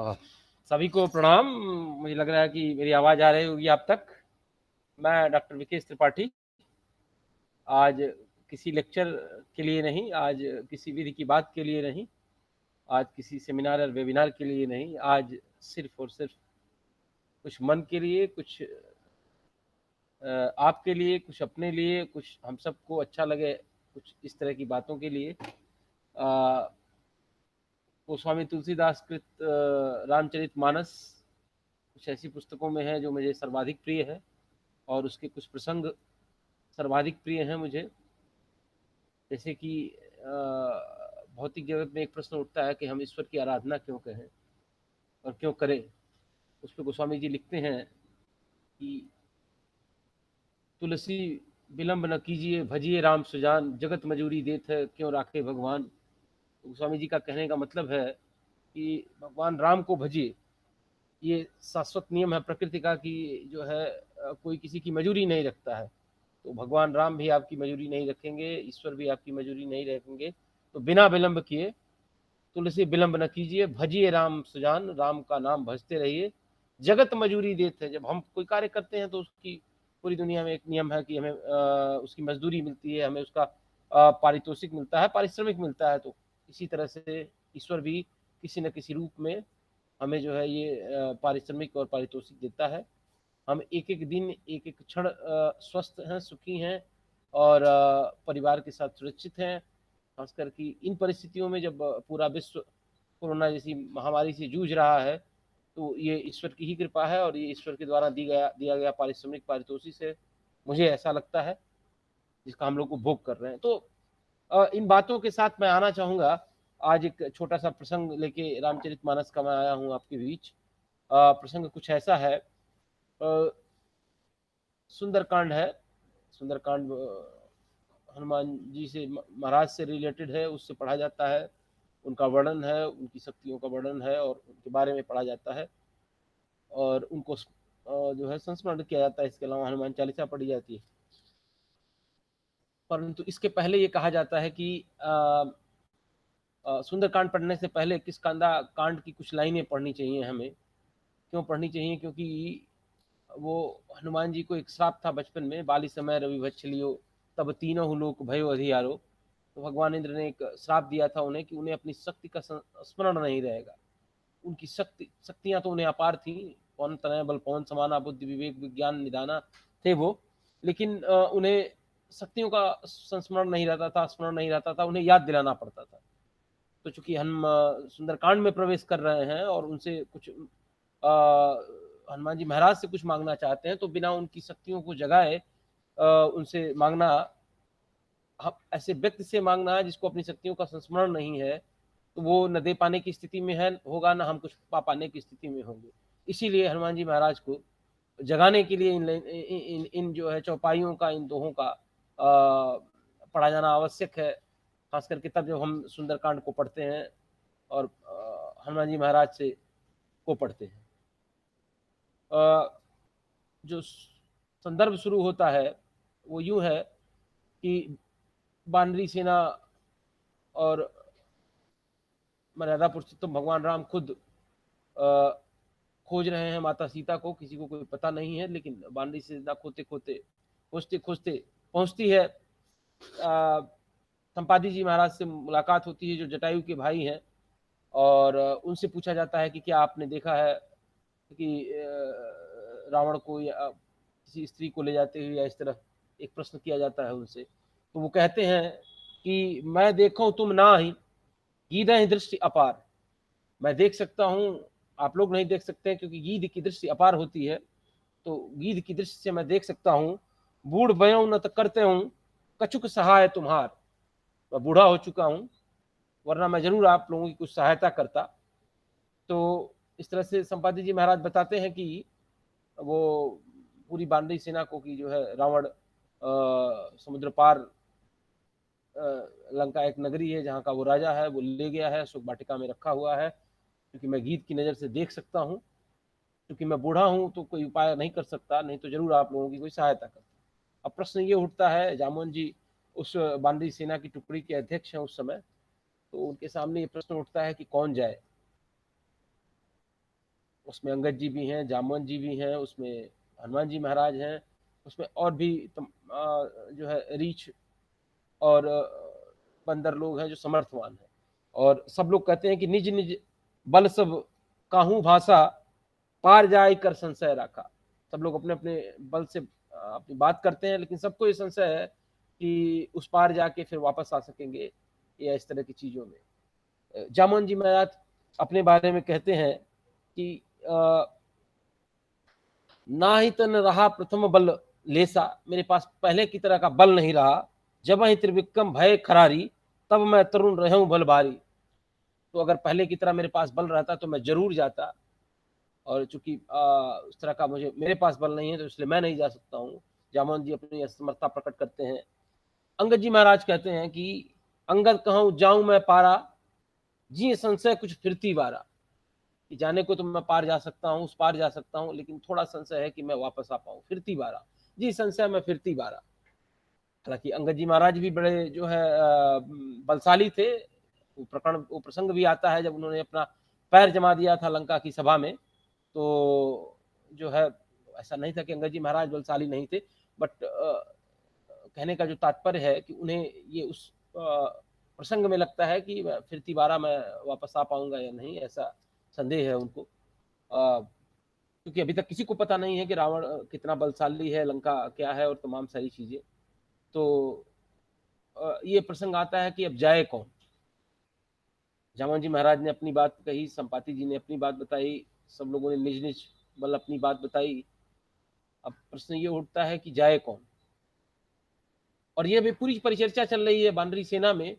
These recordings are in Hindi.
अ, सभी को प्रणाम। मुझे लग रहा है कि मेरी आवाज़ आ रही होगी आप तक। मैं डॉक्टर विकेश त्रिपाठी आज किसी लेक्चर के लिए नहीं, आज किसी विधि की बात के लिए नहीं, आज किसी सेमिनार और वेबिनार के लिए नहीं, आज सिर्फ और सिर्फ कुछ मन के लिए, कुछ आपके लिए, कुछ अपने लिए, कुछ हम सबको अच्छा लगे, कुछ इस तरह की बातों के लिए गोस्वामी तुलसीदास कृत रामचरितमानस कुछ ऐसी पुस्तकों में है जो मुझे सर्वाधिक प्रिय है, और उसके कुछ प्रसंग सर्वाधिक प्रिय हैं मुझे। जैसे कि भौतिक जगत में एक प्रश्न उठता है कि हम ईश्वर की आराधना क्यों कहें और क्यों करें। उस पर गोस्वामी जी लिखते हैं कि तुलसी विलंब न कीजिए, भजिए राम सुजान, जगत मजूरी देत है क्यों राखे भगवान। तो गोस्वामी जी का कहने का मतलब है कि भगवान राम को भजिए। ये शाश्वत नियम है प्रकृति का कि जो है कोई किसी की मजूरी नहीं रखता है। तो भगवान राम भी आपकी मजूरी नहीं रखेंगे, ईश्वर भी आपकी मजूरी नहीं रखेंगे। तो बिना विलंब किए तुलसी विलंब न कीजिए, भजिए राम सुजान, राम का नाम भजते रहिए। जगत मजूरी देते हैं, जब हम कोई कार्य करते हैं तो उसकी पूरी दुनिया में एक नियम है कि हमें उसकी मजदूरी मिलती है, हमें उसका पारितोषिक मिलता है, पारिश्रमिक मिलता है। तो इसी तरह से ईश्वर भी किसी न किसी रूप में हमें जो है ये पारिश्रमिक और पारितोषिक देता है। हम एक एक दिन, एक एक क्षण स्वस्थ हैं, सुखी हैं और परिवार के साथ सुरक्षित हैं। खासकर कि इन परिस्थितियों में जब पूरा विश्व कोरोना जैसी महामारी से जूझ रहा है, तो ये ईश्वर की ही कृपा है और ये ईश्वर के द्वारा दिया गया पारिश्रमिक पारितोषिक से मुझे ऐसा लगता है, जिसका हम लोग उपभोग कर रहे हैं। तो इन बातों के साथ मैं आना चाहूँगा। आज एक छोटा सा प्रसंग लेके रामचरितमानस का मैं आया हूँ आपके बीच। प्रसंग कुछ ऐसा है, सुंदरकांड है। सुंदरकांड हनुमान जी से, महाराज से रिलेटेड है, उससे पढ़ा जाता है। उनका वर्णन है, उनकी शक्तियों का वर्णन है और उनके बारे में पढ़ा जाता है और उनको जो है संस्मरण किया जाता है। इसके अलावा हनुमान चालीसा पढ़ी जाती है। परंतु इसके पहले ये कहा जाता है कि सुंदरकांड पढ़ने से पहले किस कांड की कुछ लाइनें पढ़नी चाहिए हमें। क्यों पढ़नी चाहिए? क्योंकि वो हनुमान जी को एक श्राप था बचपन में, बाली समय रवि भक्षलियो, तब तीनों लोक भयो अधियारो। तो भगवान इंद्र ने एक श्राप दिया था उन्हें कि उन्हें अपनी शक्ति का स्मरण नहीं रहेगा। उनकी शक्तियां तो उन्हें अपार थी, पवन तनय बल पवन समाना, बुद्धि विवेक विज्ञान निदाना थे वो, लेकिन उन्हें शक्तियों का संस्मरण नहीं रहता था, स्मरण नहीं रहता था, उन्हें याद दिलाना पड़ता था। तो चूंकि हम सुंदरकांड में प्रवेश कर रहे हैं और उनसे कुछ हनुमान जी महाराज से कुछ मांगना चाहते हैं, तो बिना उनकी शक्तियों को जगाए उनसे मांगना, ऐसे व्यक्ति से मांगना है जिसको अपनी शक्तियों का संस्मरण नहीं है, तो वो न दे पाने की स्थिति में है होगा, न हम कुछ पा पाने की स्थिति में होंगे। इसीलिए हनुमान जी महाराज को जगाने के लिए इन जो है चौपाइयों का, इन दोहों का पढ़ा जाना आवश्यक है। खास करके तब जब हम सुंदरकांड को पढ़ते हैं और हनुमान जी महाराज से को पढ़ते हैं। जो संदर्भ शुरू होता है वो यूं है कि बानरी सेना और मर्यादा पुरुषोत्तम भगवान राम खुद खोज रहे हैं माता सीता को। किसी को कोई पता नहीं है, लेकिन बानरी सेना खोते खोते, खोजते खोजते पहुंचती है। संपादी जी महाराज से मुलाकात होती है, जो जटायु के भाई हैं, और उनसे पूछा जाता है कि क्या आपने देखा है कि रावण को या किसी स्त्री को ले जाते हुए, या इस तरह एक प्रश्न किया जाता है उनसे। तो वो कहते हैं कि मैं देखूं तुम ना ही, गीध दृष्टि अपार। मैं देख सकता हूँ, आप लोग नहीं देख सकते क्योंकि गीध की दृष्टि अपार होती है। तो गीध की दृष्टि से मैं देख सकता हूँ। बूढ़ बयो न तो करते हूँ, कछुक सहाय तुम्हार। मैं बूढ़ा हो चुका हूँ, वरना मैं जरूर आप लोगों की कुछ सहायता करता। तो इस तरह से संपादी जी महाराज बताते हैं कि वो पूरी बानरी सेना को, कि जो है रावण समुद्र पार, लंका एक नगरी है जहाँ का वो राजा है, वो ले गया है, शोक वाटिका में रखा हुआ है। क्योंकि मैं गीत की नज़र से देख सकता हूँ, क्योंकि मैं बूढ़ा हूँ तो कोई उपाय नहीं कर सकता, नहीं तो जरूर आप लोगों की कोई सहायता करता। अब प्रश्न ये उठता है, जामोन जी उस बानरी सेना की टुकड़ी के अध्यक्ष हैं उस समय, तो उनके सामने ये प्रश्न उठता है कि कौन जाए। उसमें अंगद जी भी हैं, जामवंत जी भी हैं, उसमें हनुमान जी महाराज हैं, उसमें और भी जो है रीछ और बंदर लोग हैं जो समर्थवान हैं। और सब लोग कहते हैं कि निज निज बल सब काहू भाषा, पार जाए कर संशय रखा। सब लोग अपने अपने बल से अपनी बात करते हैं, लेकिन सबको ये संशय है कि उस पार जाके फिर वापस आ सकेंगे या इस तरह की चीजों में। जामवंत जी महाराज अपने बारे में कहते हैं कि ना ही तन रहा प्रथम बल लेसा, मेरे पास पहले की तरह का बल नहीं रहा। जब ही त्रिविक्रम भय खरारी, तब मैं तरुण रहूं बल भारी। तो अगर पहले की तरह मेरे पास बल रहता तो मैं जरूर जाता, और चूंकि उस तरह का मेरे पास बल नहीं है तो इसलिए मैं नहीं जा सकता हूँ। जामवंत जी अपनी असमर्थता प्रकट करते हैं। अंगद जी महाराज कहते हैं कि अंगद कहूं जाऊं मैं पारा, जी संशय कुछ फिरती बारा। कि जाने को तो मैं पार जा सकता हूँ, उस पार जा सकता हूँ, लेकिन थोड़ा संशय है कि मैं वापस आ पाऊँ, फिरती बारा। जी संशय मैं फिरती बारा। हालांकि अंगद जी महाराज भी बड़े जो है बलशाली थे। वो प्रसंग भी आता है जब उन्होंने अपना पैर जमा दिया था लंका की सभा में। तो जो है ऐसा नहीं था कि अंगद जी महाराज बलशाली नहीं थे, बट कहने का जो तात्पर्य है कि उन्हें ये उस प्रसंग में लगता है कि फिरती बारा मैं वापस आ पाऊंगा या नहीं, ऐसा संदेह है उनको। क्योंकि अभी तक किसी को पता नहीं है कि रावण कितना बलशाली है, लंका क्या है और तमाम सारी चीजें। तो ये प्रसंग आता है कि अब जाए कौन। जामवंत जी महाराज ने अपनी बात कही, संपाति जी ने अपनी बात बताई, सब लोगों ने निज निज बल अपनी बात बताई। अब प्रश्न ये उठता है कि जाए कौन। और ये भी पूरी परिचर्चा चल रही है बानरी सेना में।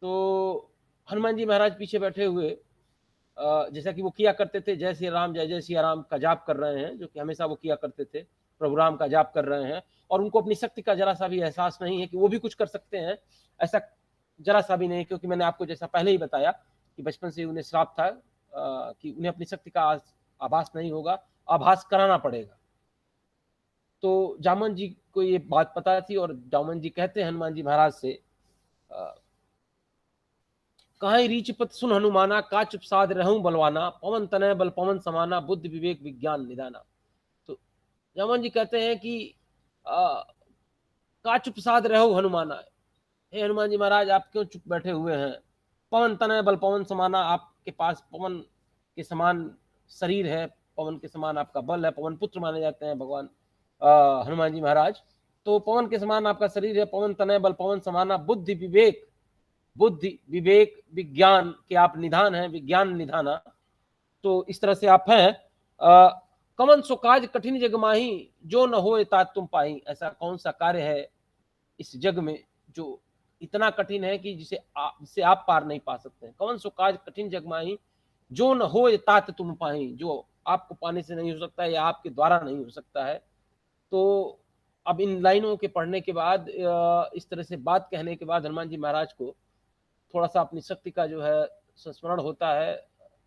तो हनुमान जी महाराज पीछे बैठे हुए जैसा कि वो किया करते थे, जय श्री राम जय जय श्री राम का जाप कर रहे हैं, जो कि हमेशा वो किया करते थे। प्रभु राम का जाप कर रहे हैं और उनको अपनी शक्ति का जरा सा भी एहसास नहीं है कि वो भी कुछ कर सकते हैं। ऐसा जरा सा भी नहीं, क्योंकि मैंने आपको जैसा पहले ही बताया कि बचपन से उन्हें श्राप था कि उन्हें अपनी शक्ति का आभास नहीं होगा, आभास कराना पड़ेगा। तो जामवंत जी को ये बात पता थी और जामवंत जी कहते हैं हनुमान जी महाराज से, कहीं रीचपत सुन हनुमाना, का चुप साध रहूं बलवाना, पवन तनय बल पवन समाना, बुद्धि विवेक विज्ञान निदाना। तो जामवंत जी कहते हैं कि का चुप साध रहो हनुमाना, हे हनुमान जी महाराज आप क्यों चुप बैठे हुए हैं। पवन तनय बल पवन समाना, आपके पास पवन के समान शरीर है, पवन के समान आपका बल है, पवन पुत्र माने जाते हैं भगवान हनुमान जी महाराज। तो पवन के समान आपका शरीर है, पवन तनय बल पवन समाना, बुद्धि विवेक विज्ञान के आप निधान हैं, विज्ञान निधाना। तो इस तरह से आप हैं। कमन सो काज कठिन जग माही, जो न हो तात तुम पाही। ऐसा कौन सा कार्य है इस जग में जो इतना कठिन है कि जिसे आप पार नहीं पा सकते हैं। कमन सो काज कठिन जग माही, जो न हो तात तुम पाही। जो आपको पाने से नहीं हो सकता है या आपके द्वारा नहीं हो सकता है। तो अब इन लाइनों के पढ़ने के बाद, इस तरह से बात कहने के बाद हनुमान जी महाराज को थोड़ा सा अपनी शक्ति का जो है संस्मरण होता है,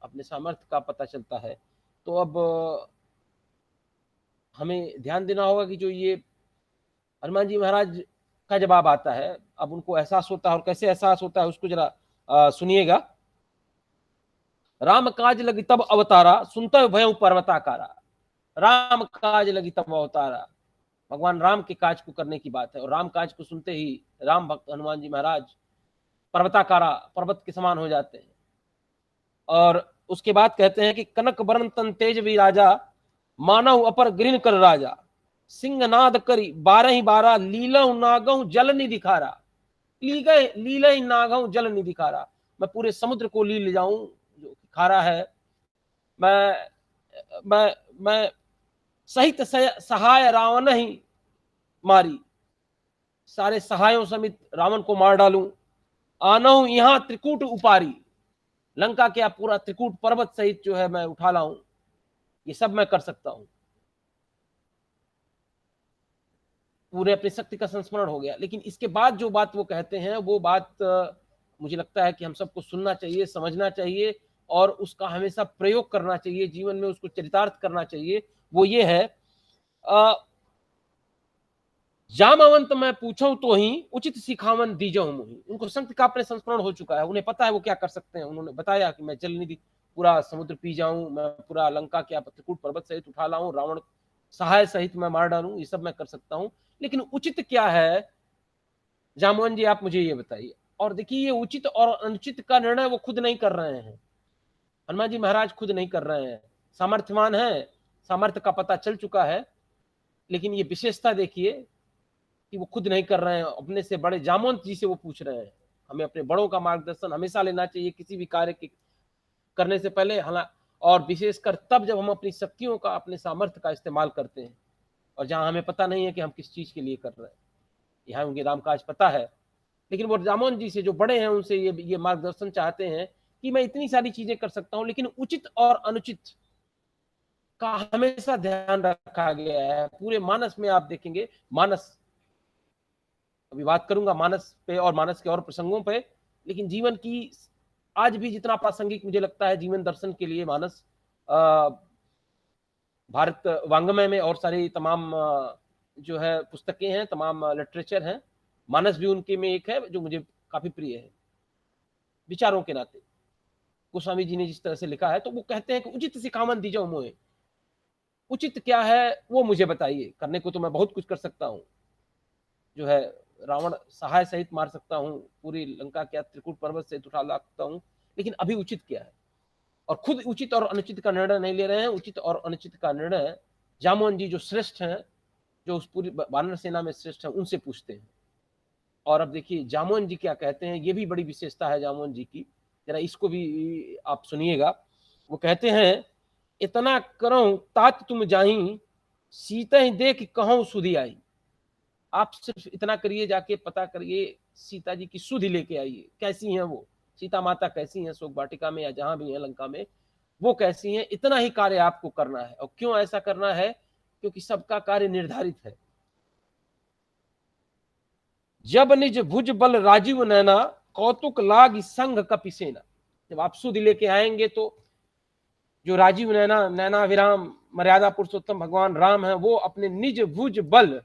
अपने सामर्थ्य का पता चलता है। तो अब हमें ध्यान देना होगा कि जो ये हनुमान जी महाराज का जवाब आता है, अब उनको एहसास होता है, और कैसे एहसास होता है उसको जरा सुनिएगा। राम काज लगी तब अवतारा, सुनते भय पर्वताकारा। राम काज लगी तब अवतारा, भगवान राम के काज को करने की बात है। और राम काज को सुनते ही राम भक्त हनुमान जी महाराज पर्वताकारा, पर्वत के समान हो जाते हैं। और उसके बाद कहते हैं कि कनक वरण तन तेज भी राजा, मानव अपर गृण कर राजा। सिंहनाद करी 12 लीलऊ नागऊ जल निधि खारा। लीलई नागऊ जल निधि खारा, मैं पूरे समुद्र को लील जाऊं जो खारा है। मैं मैं मैं सहित सहाय रावण ही मारी, सारे सहायों समित रावण को मार डालूं। आनऊ यहां त्रिकूट उपारी, लंका के पूरा त्रिकूट पर्वत सहित जो है मैं उठा लाऊं, ये सब मैं कर सकता हूं। पूरे अपनी शक्ति का संस्मरण हो गया। लेकिन इसके बाद जो बात वो कहते हैं, वो बात मुझे लगता है कि हम सबको सुनना चाहिए, समझना चाहिए और उसका हमेशा प्रयोग करना चाहिए, जीवन में उसको चरितार्थ करना चाहिए। वो ये है, जामवंत मैं पूछूं तो ही उचित सिखावन दीजो मुहि। उनको संत का अपने संस्मरण हो चुका है, उन्हें पता है वो क्या कर सकते हैं। उन्होंने बताया कि मैं जल निधि पूरा समुद्र पी जाऊं, मैं पूरा लंका के त्रिकूट पर्वत सहित उठा लाऊं, रावण सहाय सहित मैं मार डालूं, ये सब मैं कर सकता हूं। लेकिन उचित क्या है जामोहन जी, आप मुझे ये बताइए। और देखिए, ये उचित और अनुचित का निर्णय वो खुद नहीं कर रहे हैं, हनुमान जी महाराज खुद नहीं कर रहे हैं। सामर्थ्यवान है, सामर्थ्य का पता चल चुका है, लेकिन ये विशेषता देखिए कि वो खुद नहीं कर रहे हैं, अपने से बड़े जामवंत जी से वो पूछ रहे हैं। हमें अपने बड़ों का मार्गदर्शन हमेशा लेना चाहिए किसी भी कार्य के करने से पहले, और विशेषकर तब जब हम अपनी शक्तियों का, अपने सामर्थ्य का इस्तेमाल करते हैं, और जहां हमें पता नहीं है कि हम किस चीज के लिए कर रहे हैं। यहाँ उनके राम काज पता है, लेकिन वो जामोहन जी से जो बड़े हैं उनसे ये मार्गदर्शन चाहते हैं कि मैं इतनी सारी चीजें कर सकता हूं, लेकिन उचित और अनुचित का हमेशा ध्यान रखा गया है। पूरे मानस में आप देखेंगे, मानस, अभी बात करूंगा मानस पे और मानस के और प्रसंगों पे, लेकिन जीवन की आज भी जितना प्रासंगिक मुझे लगता है जीवन दर्शन के लिए मानस, भारत वांग्मय में और सारी तमाम जो है पुस्तकें हैं, तमाम लिटरेचर हैं, मानस भी उनके में एक है जो मुझे काफी प्रिय है विचारों के नाते। गोस्वामी जी ने जिस तरह से लिखा है, तो वो कहते हैं कि उचित सिखावन दीजो मोहे, उचित क्या है वो मुझे बताइए, करने को तो मैं बहुत कुछ कर सकता हूँ, जो है रावण सहाय सहित मार सकता हूँ, पूरी लंका क्या त्रिकूट पर्वत से उठा सकता हूँ, लेकिन अभी उचित क्या है। और खुद उचित और अनुचित का निर्णय नहीं ले रहे हैं। उचित और अनुचित का निर्णय जामोहन जी जो श्रेष्ठ हैं, जो उस पूरी वानर सेना में श्रेष्ठ हैं, उनसे पूछते हैं। और अब देखिए जामोहन जी क्या कहते हैं, ये भी बड़ी विशेषता है जामोहन जी की, जरा इसको भी आप सुनिएगा। वो कहते हैं, इतना करो तात तुम जाही, सीता ही देख कहूं सुधी आई। आप सिर्फ इतना करिए, जाके पता करिए सीता जी की सुधि लेके आइए, कैसी हैं वो, सीता माता कैसी हैं शोक वाटिका में या जहां भी है लंका में, वो कैसी हैं, इतना ही कार्य आपको करना है। और क्यों ऐसा करना है, क्योंकि सबका कार्य निर्धारित है। जब निज भुज बल राजीव नैना, कौतुक लाग संग कपिसेना। जब आप सुधि लेके आएंगे तो जो राजीव नैना, नैना विराम मर्यादा पुरुषोत्तम भगवान राम है, वो अपने निज भुज बल,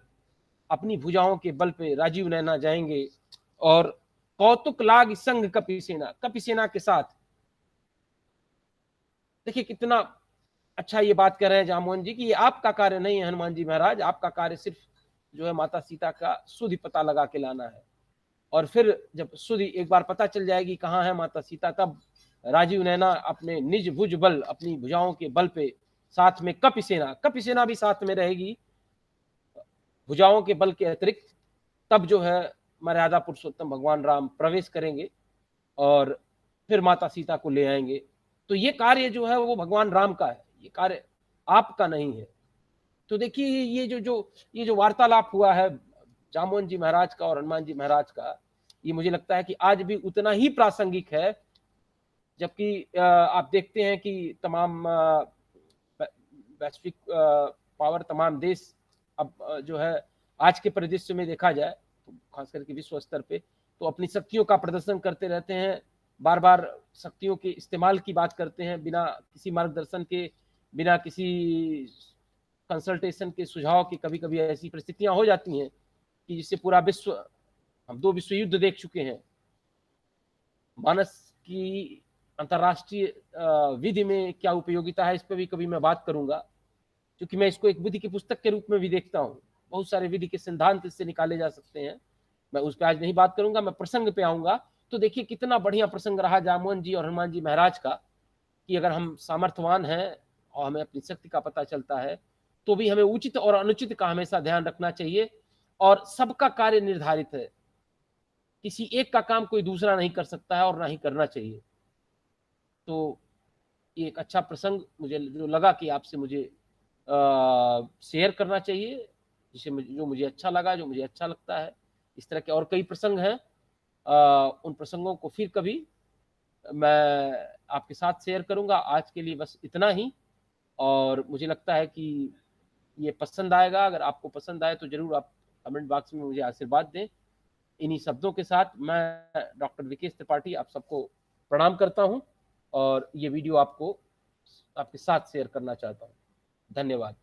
अपनी भुजाओं के बल पे राजीव नैना जाएंगे। और कौतुक लाग संग कपिसेना, कपिसेना के साथ। देखिए कितना अच्छा ये बात कर रहे हैं जामोहन जी कि ये आपका कार्य नहीं है हनुमान जी महाराज, आपका कार्य सिर्फ जो है माता सीता का सुधि पता लगा के लाना है। और फिर जब सुधि एक बार पता चल जाएगी कहाँ है माता सीता, तब राजीव नैना अपने निज भुज बल, अपनी भुजाओं के बल पे, साथ में कपिसेना, कपिसेना भी साथ में रहेगी भुजाओं के बल के अतिरिक्त, तब जो है मर्यादा पुरुषोत्तम भगवान राम प्रवेश करेंगे और फिर माता सीता को ले आएंगे। तो ये कार्य जो है वो भगवान राम का है, ये कार्य आपका नहीं है। तो देखिए ये जो वार्तालाप हुआ है जामोहन जी महाराज का और हनुमान जी महाराज का, ये मुझे लगता है कि आज भी उतना ही प्रासंगिक है। जबकि आप देखते हैं कि तमाम वैश्विक पावर, तमाम देश अब जो है आज के परिदृश्य में देखा जाए तो खास करके विश्व स्तर पे, तो अपनी शक्तियों का प्रदर्शन करते रहते हैं, बार बार शक्तियों के इस्तेमाल की बात करते हैं, बिना किसी मार्गदर्शन के, बिना किसी कंसल्टेशन के, सुझाव की। कभी कभी ऐसी परिस्थितियां हो जाती हैं कि जिससे पूरा विश्व, हम 2 विश्व युद्ध देख चुके हैं, मानस की अंतरराष्ट्रीय विधि में क्या उपयोगिता है, इस पर भी कभी मैं बात करूंगा, क्योंकि मैं इसको एक विधि की पुस्तक के रूप में भी देखता हूँ। बहुत सारे विधि के सिद्धांत इससे निकाले जा सकते हैं, मैं उस पर आज नहीं बात करूंगा, मैं प्रसंग पे आऊंगा। तो देखिए कितना बढ़िया प्रसंग रहा जामोहन जी और हनुमान जी महाराज का, कि अगर हम सामर्थ्यवान हैं और हमें अपनी शक्ति का पता चलता है, तो भी हमें उचित और अनुचित का हमेशा ध्यान रखना चाहिए। और सबका कार्य निर्धारित है, किसी एक का काम कोई दूसरा नहीं कर सकता है और ना ही करना चाहिए। तो ये एक अच्छा प्रसंग मुझे जो लगा कि आपसे मुझे शेयर करना चाहिए, जो मुझे अच्छा लगा, जो मुझे अच्छा लगता है। इस तरह के और कई प्रसंग हैं, उन प्रसंगों को फिर कभी मैं आपके साथ शेयर करूंगा। आज के लिए बस इतना ही। और मुझे लगता है कि ये पसंद आएगा। अगर आपको पसंद आए तो जरूर आप कमेंट बॉक्स में मुझे आशीर्वाद दें। इन्हीं शब्दों के साथ मैं डॉक्टर विकेश त्रिपाठी आप सबको प्रणाम करता हूं और ये वीडियो आपको आपके साथ शेयर करना चाहता हूं। धन्यवाद।